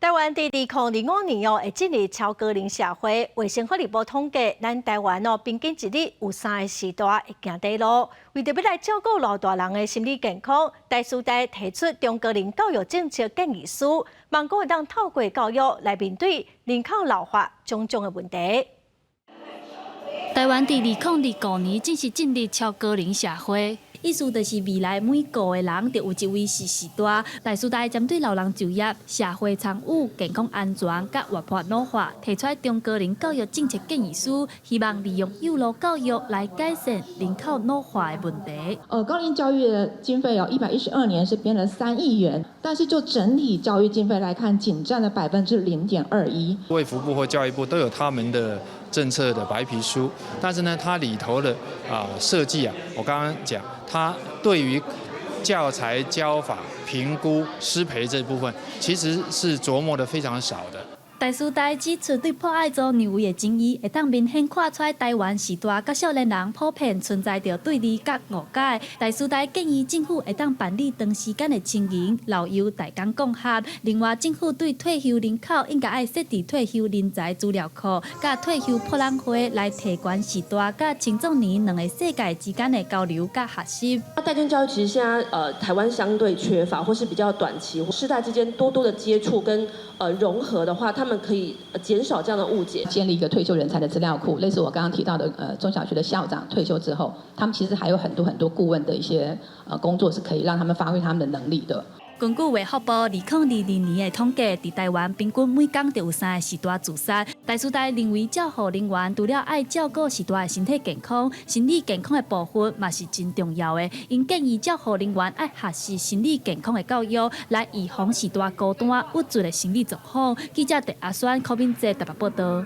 台湾伫2025年会进入超高龄社会，卫生福利部统计，咱台湾平均一日有3个时段会行低路。为着要来照顾老大人的心理健康，台师大提出中高龄教育政策建议书，望讲会当透过教育来面对人口老化种种的问题。台湾伫2025年正式进入超高龄社会。 意思就是未来每个人都有一位是时代。台师大针对老人就业、社会参与、健康安全、甲活泼老化，提出中高龄教育政策建议书，希望利用幼老教育来改善人口老化的问题。高龄教育的经费112年是编了3亿元，但是就整体教育经费来看，仅占了0.21%。卫福部或教育部都有他们的政策的白皮书，但是呢，它里头的设计我刚刚讲。 它对于教材教法、评估、师培这部分，其实是琢磨的非常少的。 台师大指出，对破爱做让位的争议，会当明显看出台湾时代甲少年人普遍存在着对立甲误解。台师大建议政府会当办理长时间的青营、老幼大工共学。另外，政府对退休人口应该爱设置退休人才资料库，甲退休博览会来提悬时代甲青壮年两个世界之间的交流甲学习。代间教育其实现在台湾相对缺乏，或是比较短期，世代之间多多的接触跟融合的话，他们可以减少这样的误解，建立一个退休人才的资料库，类似我刚刚提到的中小学的校长退休之后，他们其实还有很多顾问的一些工作是可以让他们发挥他们的能力的。 根据卫福部2022年的统计，伫台湾平均每天就有3个时段自杀。台师大认为，照护人员除了爱照顾时代的身体健康，心理健康的部分嘛是真重要的。因建议照护人员爱学习心理健康的教育，来预防时代孤单、郁卒的心理状况。记者陈阿轩、柯敏哲台北报道。